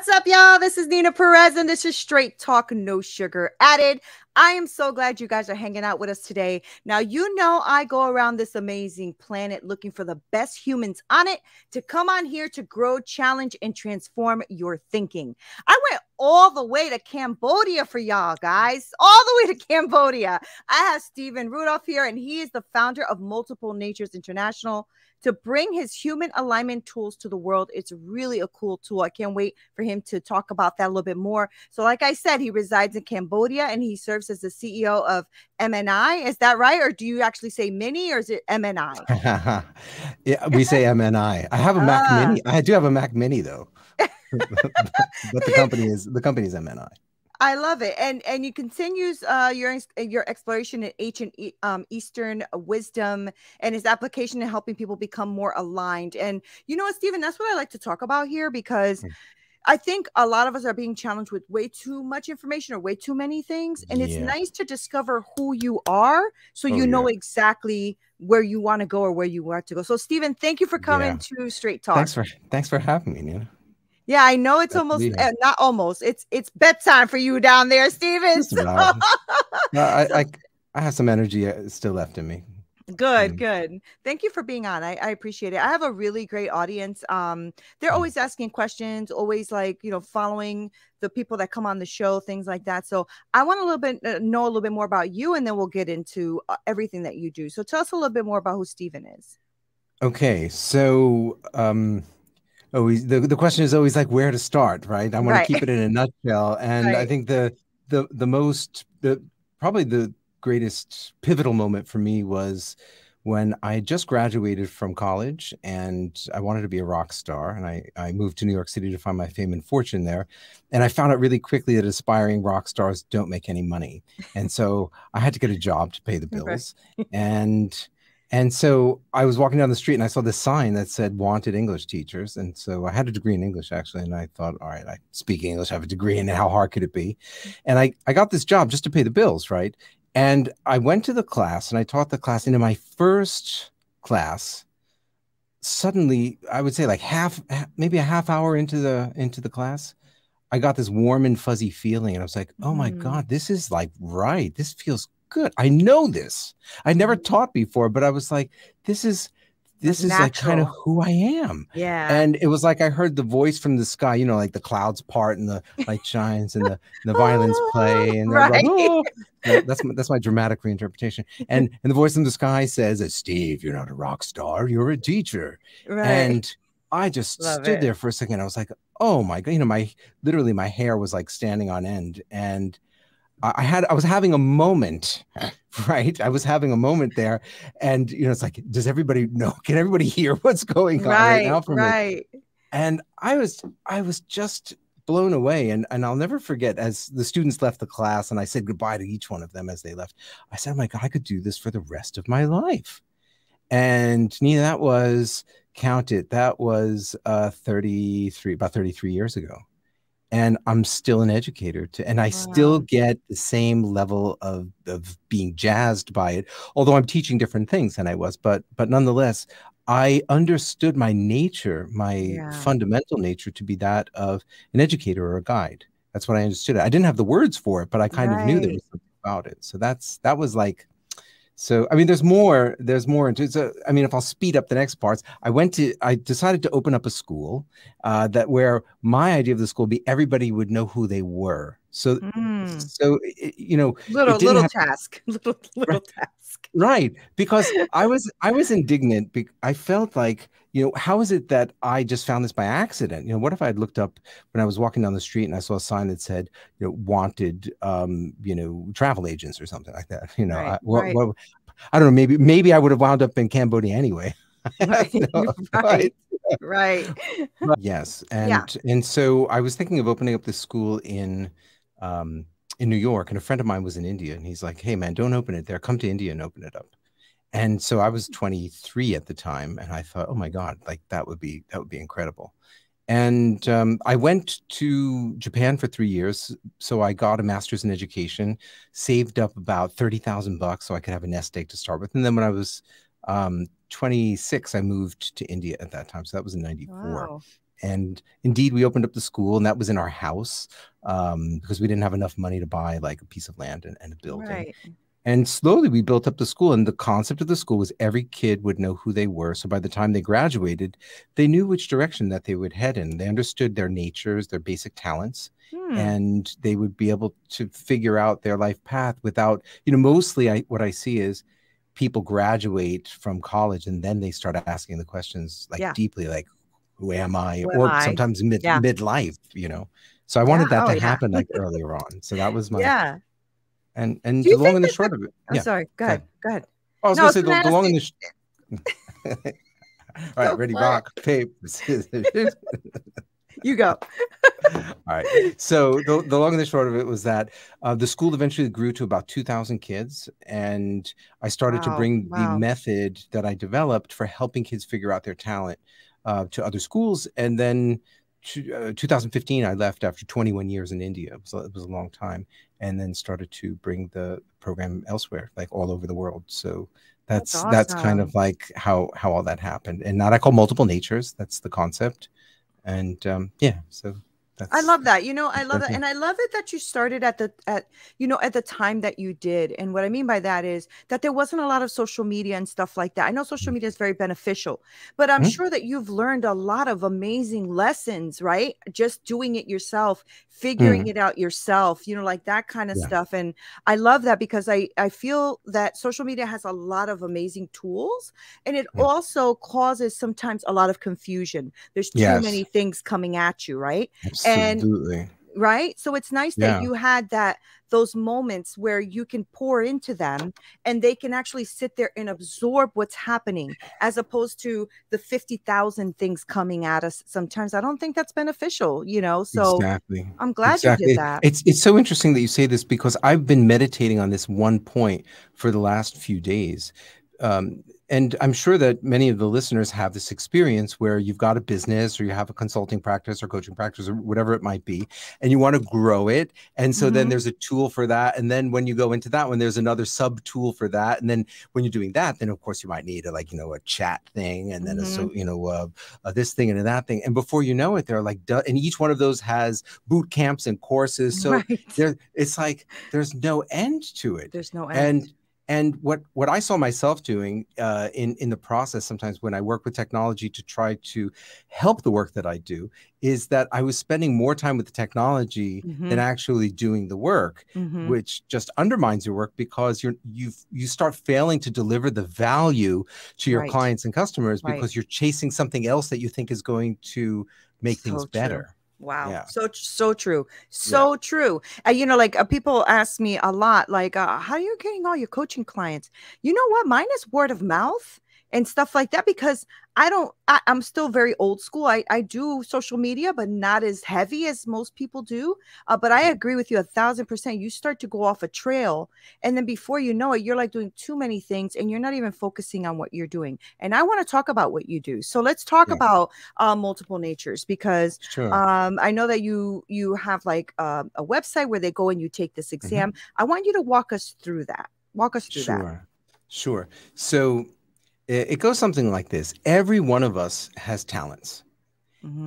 What's up, y'all? This is Neena Perez, and this is Straight Talk, No Sugar Added. I am so glad you guys are hanging out with us today. Now, you know I go around this amazing planet looking for the best humans on it to come on here to grow, challenge, and transform your thinking. I went all the way to Cambodia for y'all, guys. All the way to Cambodia. I have Stephen Rudolph here, and he is the founder of Multiple Natures International, to bring his human alignment tools to the world. It's really a cool tool. I can't wait for him to talk about that a little bit more. So like I said, he resides in Cambodia and he serves as the CEO of MNI. Is that right? Or do you actually say Mini, or is it MNI? Yeah, we say MNI. I have a Mac Mini. I do have a Mac Mini though. But the company is MNI. I love it. And he continues your exploration in ancient Eastern wisdom and his application in helping people become more aligned. And you know what, Stephen, that's what I like to talk about here, because I think a lot of us are being challenged with way too much information or way too many things. And it's nice to discover who you are, so you know exactly where you want to go or where you want to go. So Stephen, thank you for coming to Straight Talk. Thanks for having me, Neena. Yeah, I know it's almost not almost. It's bedtime for you down there, Stephen. So. No, I have some energy still left in me. Good. Thank you for being on. I appreciate it. I have a really great audience. They're always asking questions, always following the people that come on the show, things like that. So I want know a little bit more about you, and then we'll get into everything that you do. So tell us a little bit more about who Stephen is. Okay, so the question is always like where to start, right? I want to keep it in a nutshell, and I think probably the greatest pivotal moment for me was when I had just graduated from college and I wanted to be a rock star, and I moved to New York City to find my fame and fortune there, and I found out really quickly that aspiring rock stars don't make any money, and so I had to get a job to pay the bills. And so I was walking down the street and I saw this sign that said wanted English teachers. And so I had a degree in English, actually. And I thought, all right, I speak English, I have a degree in it. How hard could it be? And I got this job just to pay the bills, right? And I went to the class and I taught the class. And in my first class, suddenly, I would say like maybe a half hour into the class, I got this warm and fuzzy feeling. And I was like, oh my God, this is like right. This feels good. I know this. I never taught before, but I was like, this is like kind of who I am. Yeah. And it was like I heard the voice from the sky, you know, like the clouds part and the light shines and the violins play. And like, oh. That's my dramatic reinterpretation. And the voice in the sky says, Steve, you're not a rock star, you're a teacher. Right. And I just stood there for a second. I was like, oh my God, you know, literally my hair was like standing on end. And I was having a moment, right? I was having a moment there, and you know, it's like, does everybody know? Can everybody hear what's going on right now for me? And I was just blown away, and I'll never forget, as the students left the class, and I said goodbye to each one of them as they left. I said, "Oh my God, I could do this for the rest of my life." And Neena, that was about 33 years ago. And I'm still an educator, and I still get the same level of being jazzed by it, although I'm teaching different things than I was. But nonetheless, I understood my nature, my fundamental nature, to be that of an educator or a guide. That's what I understood. I didn't have the words for it, but I kind of knew there was something about it. So that was like. So, I mean, there's more into it. So, I mean, if I'll speed up the next parts, I decided to open up a school where my idea of the school would be everybody would know who they were. So, you know, little task. Right. Because I was indignant. I felt like, you know, how is it that I just found this by accident? You know, what if I had looked up when I was walking down the street and I saw a sign that said, you know, wanted, you know, travel agents or something like that? You know, I don't know, maybe I would have wound up in Cambodia anyway. Right. Yes. And so I was thinking of opening up this school in New York, and a friend of mine was in India, and he's like, hey man, don't open it there. Come to India and open it up. And so I was 23 at the time, and I thought, oh my God, like that would be incredible. And I went to Japan for 3 years. So I got a master's in education, saved up about $30,000 so I could have a nest egg to start with. And then when I was 26, I moved to India at that time. So that was in 94. Wow. And indeed, we opened up the school, and that was in our house, because we didn't have enough money to buy like a piece of land and a building. Right. And slowly we built up the school. And the concept of the school was every kid would know who they were. So by the time they graduated, they knew which direction that they would head in. They understood their natures, their basic talents, and they would be able to figure out their life path without, mostly what I see is people graduate from college and then they start asking the questions like deeply, like, who am I? Who am Or I? sometimes midlife, So I wanted that to happen like earlier on. So that was my, and Do you the long think and the that short of it. I'm sorry. Go ahead. Go ahead. I was No, I going was to say gonna the ask long you. and the all right, ready, rock, paper, scissors. You go. All right. So the long and the short of it was that the school eventually grew to about 2,000 kids. And I started to bring the method that I developed for helping kids figure out their talent to other schools. And then 2015, I left after 21 years in India. So it was a long time. And then started to bring the program elsewhere, like all over the world. So that's kind of like how all that happened. And now I call multiple natures. That's the concept. And so I love that. I love that. And I love it that you started at the time that you did. And what I mean by that is that there wasn't a lot of social media and stuff like that. I know social media is very beneficial, but I'm sure that you've learned a lot of amazing lessons, right? Just doing it yourself, figuring it out yourself, like that kind of stuff. And I love that because I feel that social media has a lot of amazing tools, and it also causes sometimes a lot of confusion. There's too many things coming at you, right? Absolutely. Right. So it's nice that you had those moments where you can pour into them and they can actually sit there and absorb what's happening, as opposed to the 50,000 things coming at us. Sometimes I don't think that's beneficial, so exactly. I'm glad you did that. It's so interesting that you say this, because I've been meditating on this one point for the last few days. And I'm sure that many of the listeners have this experience where you've got a business or you have a consulting practice or coaching practice or whatever it might be, and you want to grow it. And so then there's a tool for that. And then when you go into that one, there's another sub tool for that. And then when you're doing that, then of course you might need a chat thing, and then this thing and that thing. And before you know it, they're like, and each one of those has boot camps and courses. So it's like, there's no end to it. There's no end. And what I saw myself doing in the process, sometimes when I work with technology to try to help the work that I do, is that I was spending more time with the technology than actually doing the work, which just undermines your work, because you start failing to deliver the value to your clients and customers because you're chasing something else that you think is going to make things better. Wow. Yeah. So true. So true. Like people ask me a lot, like, how are you getting all your coaching clients? You know what? Mine is word of mouth and stuff like that, because I'm still very old school. I do social media, but not as heavy as most people do. But I agree with you 1,000%. You start to go off a trail, and then before you know it, you're like doing too many things and you're not even focusing on what you're doing. And I want to talk about what you do. So let's talk about multiple natures, because I know that you have like a website where they go and you take this exam. I want you to walk us through that. Walk us through that. Sure. So it goes something like this. Every one of us has talents.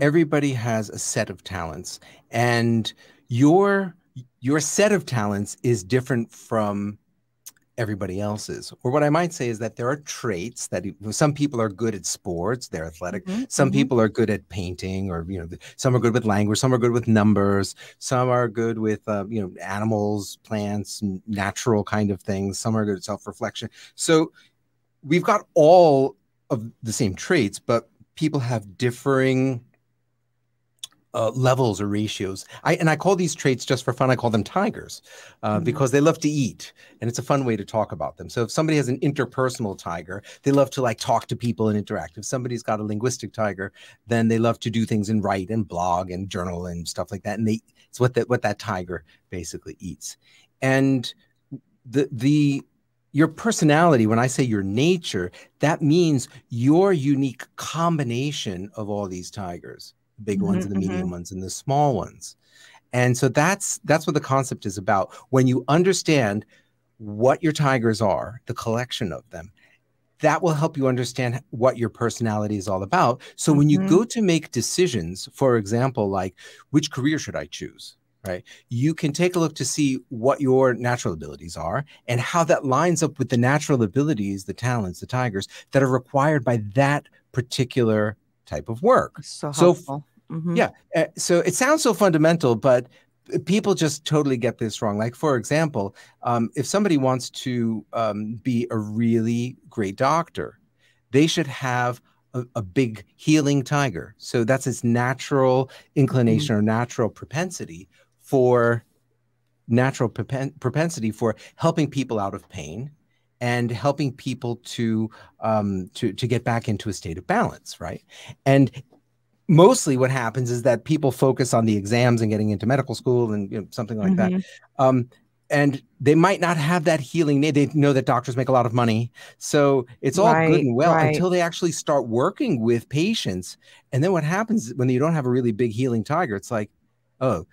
Everybody has a set of talents, and your set of talents is different from everybody else's. Or what I might say is that there are traits that some people are good at sports, they're athletic. Some people are good at painting, or some are good with language, some are good with numbers, some are good with animals, plants, natural kind of things. Some are good at self-reflection. So we've got all of the same traits, but people have differing levels or ratios. I call these traits, just for fun, I call them tigers, because they love to eat, and it's a fun way to talk about them. So if somebody has an interpersonal tiger, they love to talk to people and interact. If somebody's got a linguistic tiger, then they love to do things and write and blog and journal and stuff like that. And it's what that tiger basically eats. And your personality, when I say your nature, that means your unique combination of all these tigers, the big ones and the medium ones and the small ones. And so that's what the concept is about. When you understand what your tigers are, the collection of them, that will help you understand what your personality is all about. So when you Mm-hmm. go to make decisions, for example, like which career should I choose, right? You can take a look to see what your natural abilities are and how that lines up with the natural abilities, the talents, the tigers that are required by that particular type of work. So So helpful. Mm-hmm. yeah, so it sounds so fundamental, but people just totally get this wrong. Like, for example, if somebody wants to be a really great doctor, they should have a big healing tiger. So that's its natural inclination or natural propensity for helping people out of pain and helping people to get back into a state of balance, right? And mostly what happens is that people focus on the exams and getting into medical school and something like that. And they might not have that healing. They know that doctors make a lot of money. So it's all good and well until they actually start working with patients. And then what happens when you don't have a really big healing tiger, it's like, oh,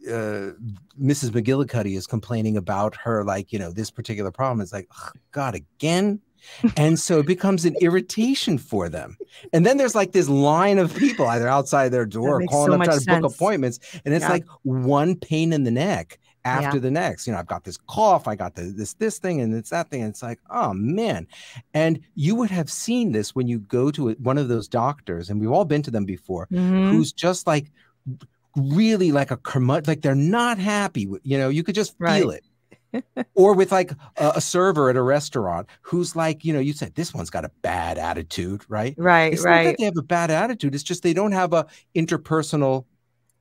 Mrs. McGillicuddy is complaining about her, like, this particular problem. It's like, oh, God, again? And so it becomes an irritation for them. And then there's like this line of people either outside their door or calling up trying to book appointments. And it's like one pain in the neck after the next. I've got this cough, I got this thing, and it's that thing. And it's like, oh, man. And you would have seen this when you go to one of those doctors, and we've all been to them before, who's just like really like a curmudgeon, like they're not happy with, you could just feel it. Or with like a server at a restaurant who's like, you said, this one's got a bad attitude, right? It's not that they have a bad attitude. It's just they don't have a interpersonal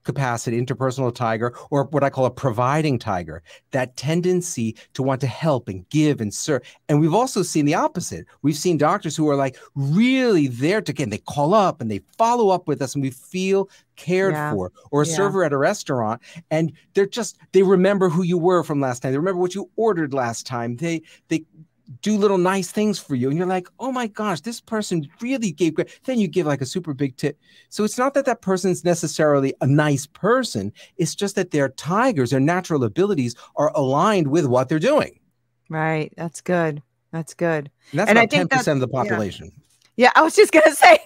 capacity, interpersonal tiger, or what I call a providing tiger, that tendency to want to help and give and serve. And we've also seen the opposite. We've seen doctors who are like really there to get, they call up and they follow up with us and we feel cared for, or a server at a restaurant, and they remember who you were from last time. They remember what you ordered last time. They do little nice things for you. And you're like, oh my gosh, this person really gave great. Then you give like a super big tip. So it's not that that person's necessarily a nice person. It's just that their tigers, their natural abilities are aligned with what they're doing. Right. That's good. That's good. And that's about 10% of the population. Yeah, I was just going to say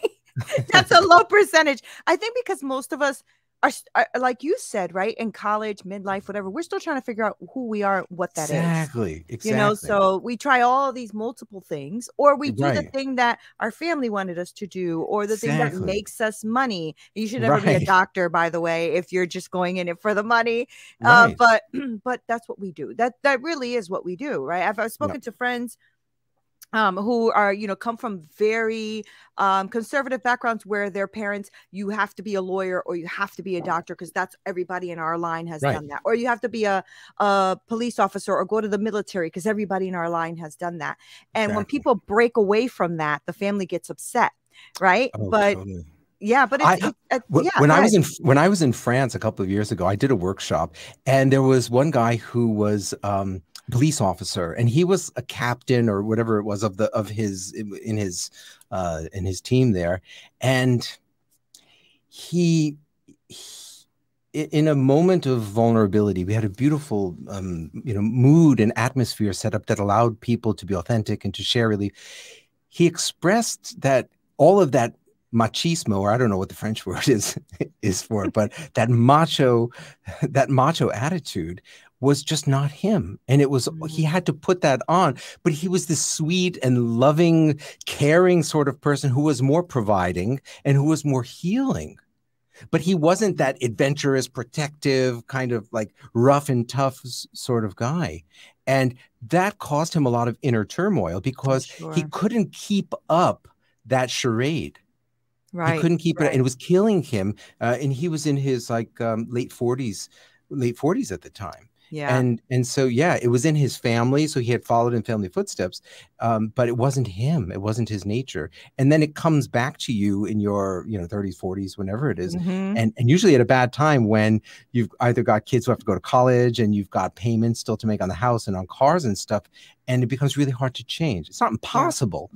that's a low percentage. I think because most of us are like you said, right? In college, midlife, whatever, we're still trying to figure out who we are, what that is. Exactly. So we try all these multiple things, or we do the thing that our family wanted us to do, or the thing that makes us money. You should never be a doctor, by the way, if you're just going in it for the money. But that's what we do. That really is what we do, right? I've spoken to friends who are, come from very conservative backgrounds where their parents, you have to be a lawyer or you have to be a doctor because that's everybody in our line has done that. Or you have to be a police officer or go to the military because everybody in our line has done that. And when people break away from that, the family gets upset, right? Totally. Yeah, but when I was in France a couple of years ago, I did a workshop, and there was one guy who was police officer, and he was a captain or whatever it was of his team there, and he in a moment of vulnerability, we had a beautiful mood and atmosphere set up that allowed people to be authentic and to share really. He expressed that all of that machismo, or I don't know what the French word is for it, but that macho attitude was just not him. And it was, he had to put that on, but he was this sweet and loving, caring sort of person who was more providing and who was more healing. But he wasn't that adventurous, protective, kind of like rough and tough sort of guy. And that caused him a lot of inner turmoil because he couldn't keep up that charade. Right. He couldn't keep it, and it was killing him. And he was in his late 40s at the time. Yeah. And so, it was in his family. So he had followed in family footsteps, but it wasn't him. It wasn't his nature. And then it comes back to you in your, 30s, 40s, whenever it is. And usually at a bad time when you've either got kids who have to go to college and you've got payments still to make on the house and on cars and stuff. And it becomes really hard to change. It's not impossible.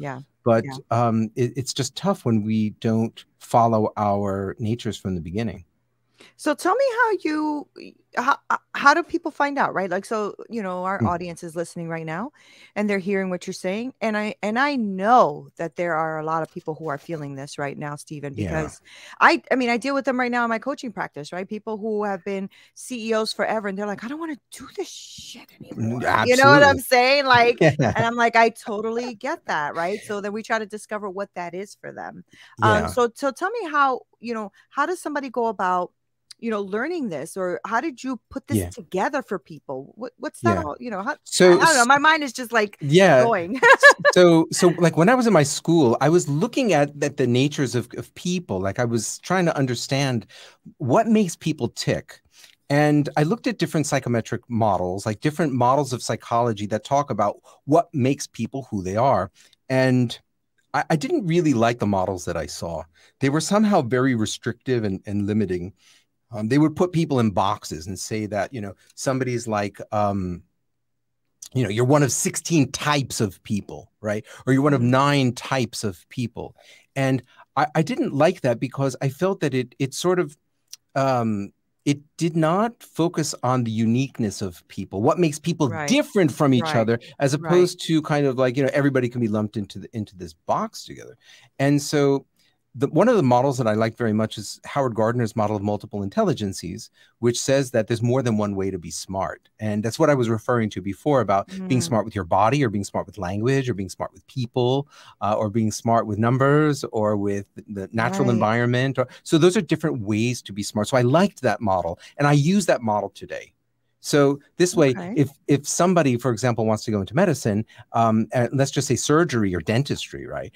But it's just tough when we don't follow our natures from the beginning. So tell me how you how do people find out, right? Like, so, our Mm. audience is listening right now and they're hearing what you're saying. And I know that there are a lot of people who are feeling this right now, Stephen, Yeah. because I deal with them right now in my coaching practice, right? People who have been CEOs forever and they're like, I don't want to do this shit anymore. You know what I'm Absolutely. saying? Like, Yeah. and I'm like, I totally get that, right? So then we try to discover what that is for them. Yeah. So tell me how does somebody go about learning this, or how did you put this Yeah. together for people? What's that Yeah. all, how, I So, don't know. My mind is just like yeah. going. So like when I was in my school, I was looking at the natures of people. Like I was trying to understand what makes people tick. And I looked at different psychometric models, like different models of psychology that talk about what makes people who they are. And I didn't really like the models that I saw. They were somehow very restrictive and limiting. They would put people in boxes and say that, somebody's like, you're one of 16 types of people, right? Or you're one of Mhm. 9 types of people. And I didn't like that because I felt that it sort of, it did not focus on the uniqueness of people, what makes people Right, different from each right, other, as right. opposed to kind of like, everybody can be lumped into this box together. And so one of the models that I like very much is Howard Gardner's model of multiple intelligences, which says that there's more than one way to be smart. And that's what I was referring to before about being Mm, smart with your body, or being smart with language, or being smart with people, or being smart with numbers, or with the natural right. environment. So those are different ways to be smart. So I liked that model, and I use that model today. So this way, Okay. if somebody, for example, wants to go into medicine, let's just say surgery or dentistry, right?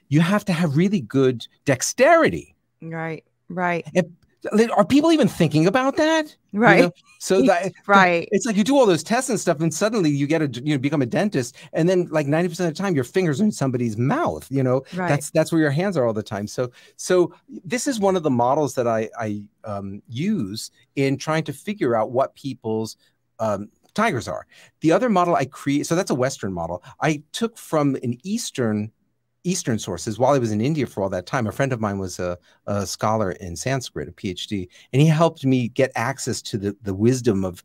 You have to have really good dexterity. Right, right, And are people even thinking about that? right. So that Right, it's like you do all those tests and stuff, and suddenly you get become a dentist, and then like 90% of the time your fingers are in somebody's mouth. right. That's where your hands are all the time. So this is one of the models that I use in trying to figure out what people's tigers are. The other model I create, so that's a Western model I took from an Eastern sources. While I was in India for all that time, a friend of mine was a scholar in Sanskrit, a PhD, and he helped me get access to the wisdom of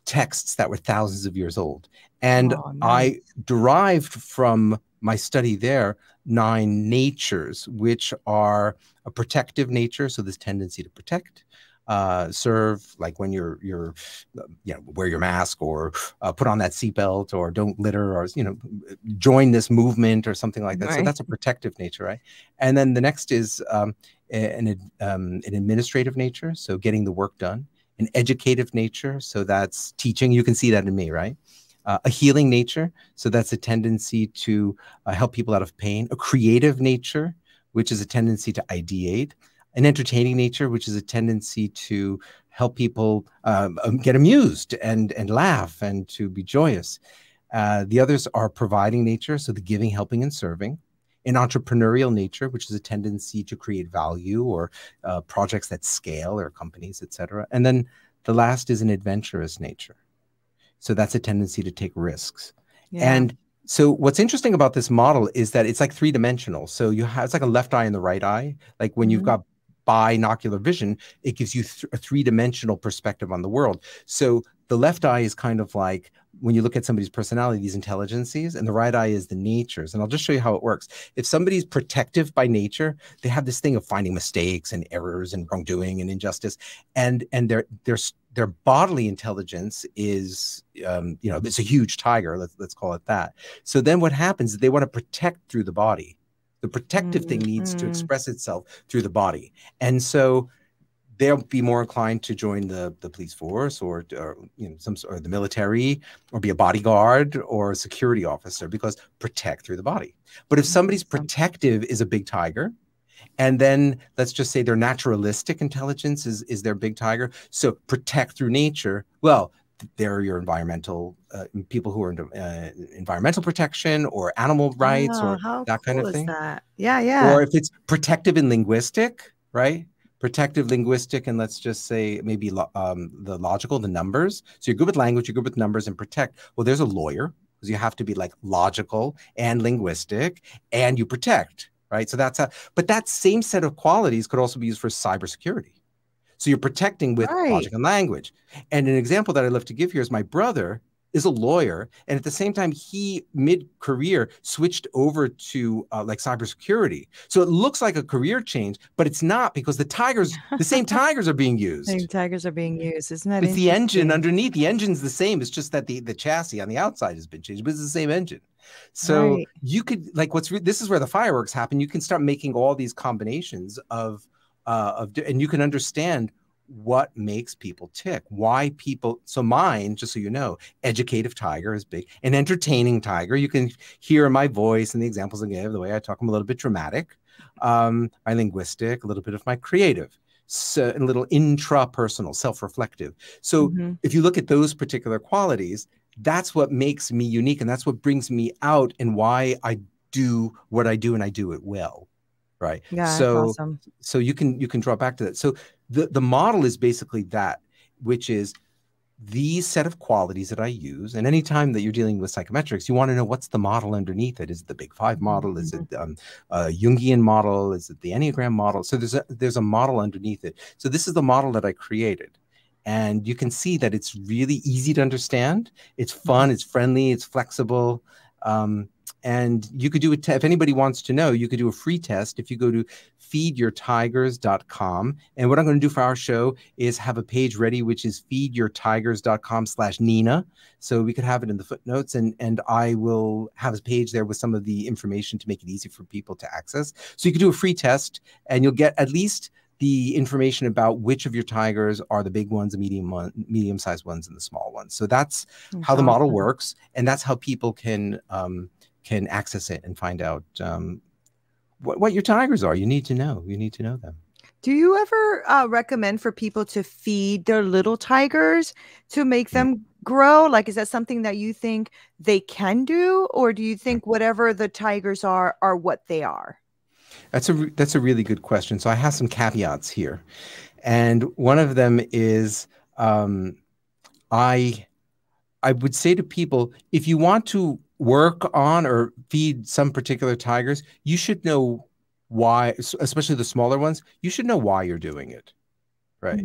texts that were thousands of years old. And Oh, I nice. derived from my study there 9 natures, which are a protective nature, so this tendency to protect, serve, like when you're wear your mask, or put on that seatbelt, or don't litter, or join this movement or something like that. So Right. that's a protective nature, right? And then the next is an administrative nature, so getting the work done. An educative nature, so that's teaching. You can see that in me, right? A healing nature, so that's a tendency to help people out of pain. A creative nature, which is a tendency to ideate. An entertaining nature, which is a tendency to help people get amused and laugh and to be joyous. The others are providing nature, so the giving, helping, and serving. An entrepreneurial nature, which is a tendency to create value, or projects that scale, or companies, etc. And then the last is an adventurous nature. So that's a tendency to take risks. Yeah. And so what's interesting about this model is that it's like 3-dimensional. So it's like a left eye and the right eye. Like when you've Mhm. got binocular vision, it gives you a 3-dimensional perspective on the world. So the left eye is kind of like when you look at somebody's personality, these intelligences, and the right eye is the natures. And I'll just show you how it works. If somebody's protective by nature, they have this thing of finding mistakes and errors and wrongdoing and injustice, and their bodily intelligence is, it's a huge tiger. Let's call it that. So then what happens is they want to protect through the body. The protective thing Mm, needs to mm. express itself through the body. And so they'll be more inclined to join the police force, or or the military, or be a bodyguard or a security officer, because protect through the body. But if somebody's Awesome. protective is a big tiger, and then let's just say their naturalistic intelligence is their big tiger, so protect through nature, well, they're your environmental people who are into environmental protection, or animal rights, Oh, or how that kind cool of is thing. that? Yeah, yeah. Or if it's protective and linguistic, right? Protective, linguistic, and let's just say maybe the logical, the numbers. So you're good with language, you're good with numbers, and protect. Well, there's a lawyer, because you have to be like logical and linguistic, and you protect, right? So but that same set of qualities could also be used for cybersecurity. So you're protecting with Right. logic and language. And an example that I love to give here is my brother is a lawyer, and at the same time, he mid-career switched over to like cybersecurity. So it looks like a career change, but it's not, because the same tigers are being Same used. tigers are being used. Isn't that It's the engine interesting? underneath. The engine's the same. It's just that the chassis on the outside has been changed, but it's the same engine. So Right. you could, like, this is where the fireworks happen. You can start making all these combinations and you can understand what makes people tick, why people. So mine, just so you know, educative tiger is big, and entertaining tiger. You can hear in my voice and the examples I give, the way I talk, I'm a little bit dramatic, my linguistic, a little bit of my creative, so a little intrapersonal, self-reflective. So if you look at those particular qualities, that's what makes me unique, and that's what brings me out, and why I do what I do, and I do it well. Right. Yeah, that's awesome. So you can draw back to that. So the model is basically that, which is these set of qualities that I use. And anytime that you're dealing with psychometrics, you want to know what's the model underneath it. Is it the Big Five model? Is it a Jungian model? Is it the Enneagram model? So there's a model underneath it. So this is the model that I created. And you can see that it's really easy to understand. It's fun, it's friendly, it's flexible. And you could do it. If anybody wants to know, you could do a free test if you go to feedyourtigers.com. And what I'm going to do for our show is have a page ready, which is feedyourtigers.com/Neena. So we could have it in the footnotes, and I will have a page there with some of the information to make it easy for people to access. So you could do a free test, and you'll get at least the information about which of your tigers are the big ones, the medium-sized ones, and the small ones. So that's how the model works, and that's how people can access it and find out what your tigers are. You need to know. You need to know them. Do you ever recommend for people to feed their little tigers to make them grow? Like, is that something that you think they can do, or do you think whatever the tigers are what they are? That's a really good question. So I have some caveats here, and one of them is I would say to people, if you want to work on or feed some particular tigers, you should know why, especially the smaller ones. You should know why you're doing it, right?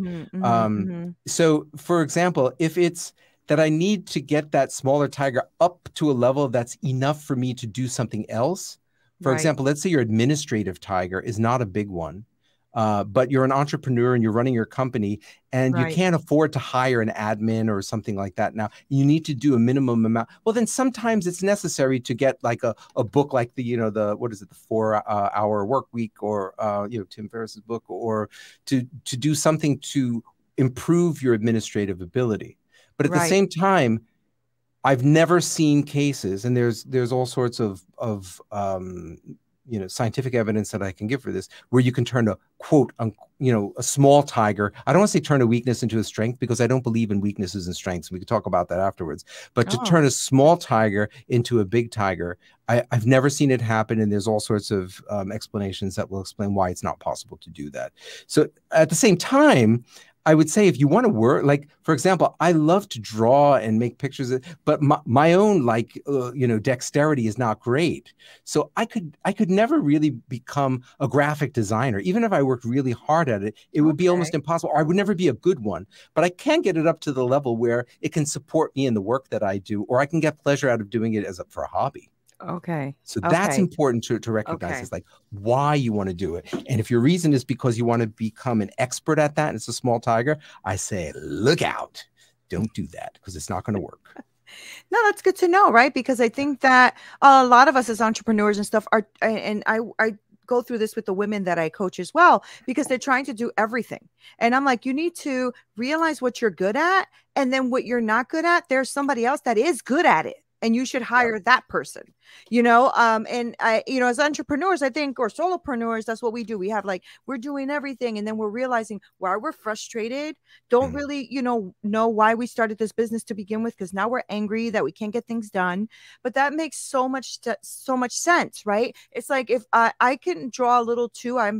So, for example, if it's that I need to get that smaller tiger up to a level that's enough for me to do something else. For example, let's say your administrative tiger is not a big one, but you're an entrepreneur and you're running your company, and you can't afford to hire an admin or something like that. Now you need to do a minimum amount. Well, then sometimes it's necessary to get like a book like the, what is it, the 4-hour work week, or, Tim Ferriss's book, or to do something to improve your administrative ability. But at the same time, I've never seen cases, and there's all sorts of scientific evidence that I can give for this, where you can turn a quote, a small tiger. I don't want to say turn a weakness into a strength, because I don't believe in weaknesses and strengths. We could talk about that afterwards. But to turn a small tiger into a big tiger, I've never seen it happen. And there's all sorts of explanations that will explain why it's not possible to do that. So at the same time, I would say if you want to work, like, for example, I love to draw and make pictures, but my own, dexterity is not great. So I could never really become a graphic designer. Even if I worked really hard at it, it would be almost impossible. Or I would never be a good one, but I can get it up to the level where it can support me in the work that I do, or I can get pleasure out of doing it for a hobby. So that's important to recognize. It's like why you want to do it. And if your reason is because you want to become an expert at that and it's a small tiger, I say, look out. Don't do that, because it's not going to work. No, that's good to know, right? Because I think that a lot of us as entrepreneurs and stuff are, and I go through this with the women that I coach as well, because they're trying to do everything. And I'm like, you need to realize what you're good at, and then what you're not good at, there's somebody else that is good at it, and you should hire that person, and I, as entrepreneurs, I think, or solopreneurs, that's what we do. We have we're doing everything. And then we're realizing why we're frustrated, don't really, know why we started this business to begin with. Cause now we're angry that we can't get things done. But that makes so much sense, right? It's like, if I can draw a little too, I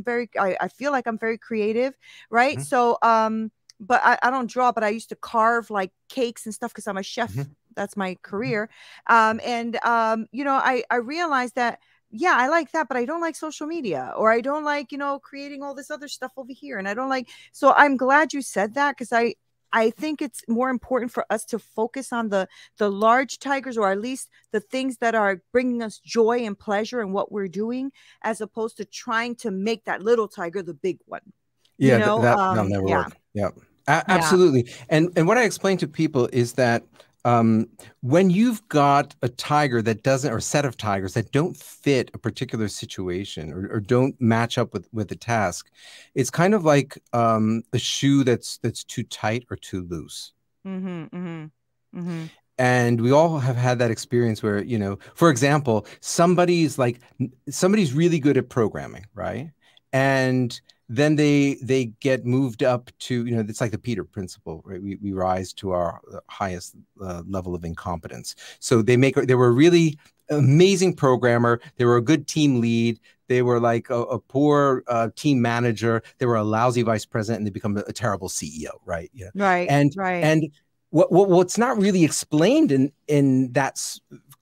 feel like I'm very creative. Right. So, but I don't draw, but I used to carve like cakes and stuff, cause I'm a chef. That's my career. I realized that yeah, I like that, but I don't like social media, or I don't like, creating all this other stuff over here. And I don't like, so I'm glad you said that, because I think it's more important for us to focus on the large tigers, or at least the things that are bringing us joy and pleasure in what we're doing, as opposed to trying to make that little tiger the big one. Yeah, that'll never Yeah, work. Yeah, yeah. absolutely. And what I explain to people is that when you've got a tiger that doesn't, or a set of tigers that don't fit a particular situation, or don't match up with the task, it's kind of like a shoe that's too tight or too loose. Mm-hmm, mm-hmm, mm-hmm. And we all have had that experience where, for example, somebody's really good at programming, right? And then they get moved up to, it's like the Peter principle, right? We rise to our highest level of incompetence. So they were a really amazing programmer. They were a good team lead. They were like a poor team manager. They were a lousy vice president, and they become a terrible CEO, right? Yeah. Right, And right. and what's not really explained in that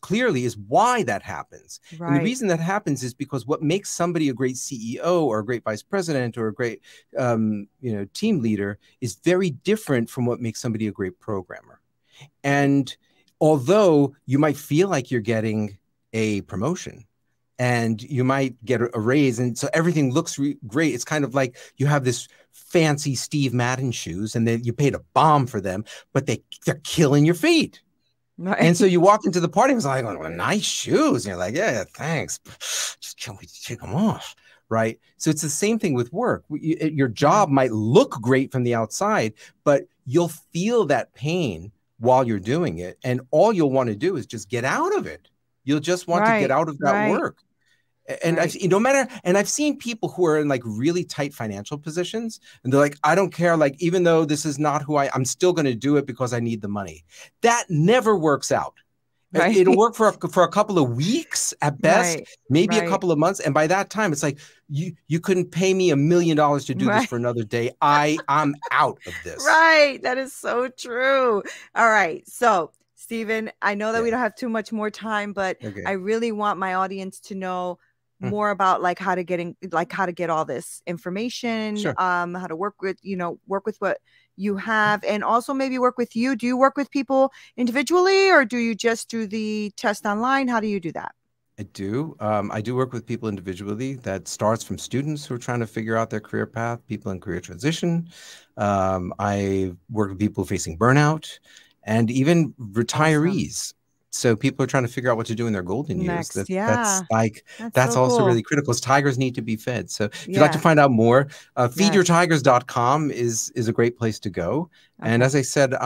clearly is why that happens. Right. And the reason that happens is because what makes somebody a great CEO or a great vice president or a great team leader is very different from what makes somebody a great programmer. And although you might feel like you're getting a promotion and you might get a raise, and so everything looks great, it's kind of like you have this fancy Steve Madden shoes, and then you paid a bomb for them, but they're killing your feet. Right. And so you walk into the party and it's like, oh, nice shoes. And you're like, yeah, thanks. Just can't wait to take them off. Right. So it's the same thing with work. Your job might look great from the outside, but you'll feel that pain while you're doing it. And all you'll want to do is just get out of it. You'll just want to get out of that work. And I've seen people who are in like really tight financial positions, and they're like, I don't care. Like, even though this is not who I'm still going to do it because I need the money. That never works out. Right. It'll work for a couple of weeks at best, maybe a couple of months. And by that time, it's like, you couldn't pay me $1 million to do this for another day. I'm out of this. Right. That is so true. All right. So, Stephen, I know that we don't have too much more time, but I really want my audience to know more about like how to get all this information, how to work with what you have, and also maybe work with you. Do you work with people individually, or do you just do the test online? How do you do that? I do. I do work with people individually. That starts from students who are trying to figure out their career path, people in career transition. I work with people facing burnout, and even retirees. Awesome. So people are trying to figure out what to do in their golden years. That's so also cool. Really critical, because tigers need to be fed. So if you'd like to find out more, feedyourtigers.com is a great place to go. Okay. And as I said,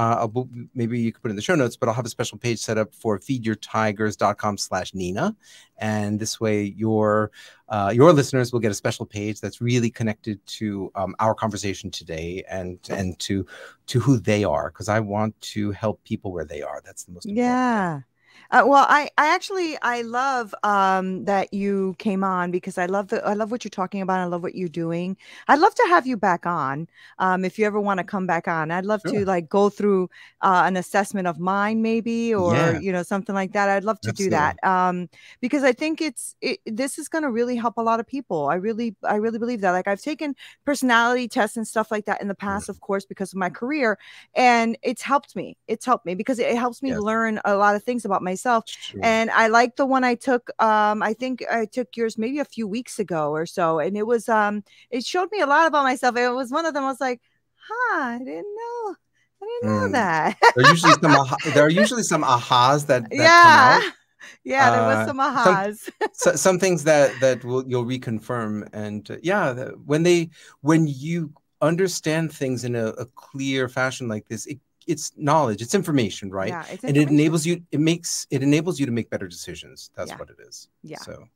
maybe you could put it in the show notes, but I'll have a special page set up for feedyourtigers.com/Neena. And this way your listeners will get a special page that's really connected to our conversation today, and to who they are, because I want to help people where they are. That's the most important thing. Well, I love that you came on, because I love what you're talking about. I love what you're doing. I'd love to have you back on if you ever want to come back on. I'd love to like go through an assessment of mine, maybe, or something like that. I'd love to do that because I think this is going to really help a lot of people. I really believe that. Like, I've taken personality tests and stuff like that in the past, of course, because of my career, and it's helped me. It's helped me because it helps me learn a lot of things about myself. And I like the one I took. I think I took yours maybe a few weeks ago or so, and it was it showed me a lot about myself. It was one of them. I was like, I didn't know that. There are usually some ahas that come out. Yeah, there was some ahas. Some things that you'll reconfirm, and when you understand things in a clear fashion like this, it's knowledge, it's information, right? Yeah, it's information. And it enables you to make better decisions. That's what it is. Yeah. So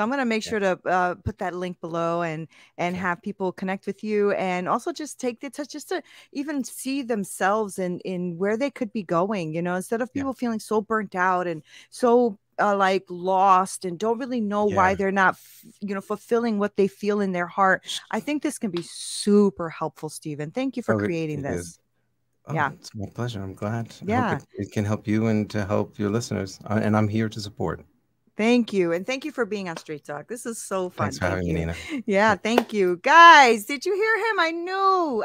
I'm going to make sure to put that link below and have people connect with you, and also just take the touch just to even see themselves in where they could be going, instead of people feeling so burnt out and so like lost and don't really know why they're not, fulfilling what they feel in their heart. I think this can be super helpful, Stephen. Thank you for creating this. It's my pleasure. I'm glad. I hope it can help you and to help your listeners. And I'm here to support. Thank you. And thank you for being on Straight Talk. This is so fun. Thanks for having me, Neena. Yeah, thank you. Guys, did you hear him?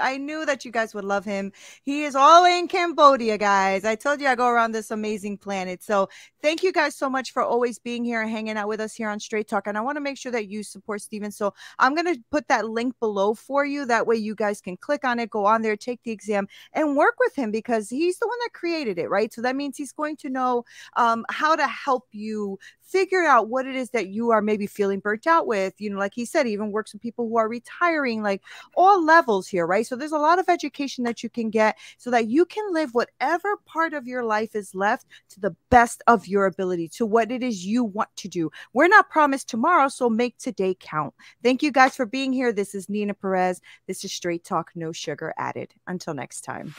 I knew that you guys would love him. He is all in Cambodia, guys. I told you I go around this amazing planet. So thank you guys so much for always being here and hanging out with us here on Straight Talk. And I want to make sure that you support Steven. So I'm going to put that link below for you. That way you guys can click on it, go on there, take the exam, and work with him, because he's the one that created it, right? So that means he's going to know how to help you figure out what it is that you are maybe feeling burnt out with. You know, like he said, he even works with people who are retiring, like all levels here, right? So there's a lot of education that you can get so that you can live whatever part of your life is left to the best of your ability, to what it is you want to do. We're not promised tomorrow, so make today count. Thank you guys for being here. This is Neena Perez. This is Straight Talk, no sugar added. Until next time.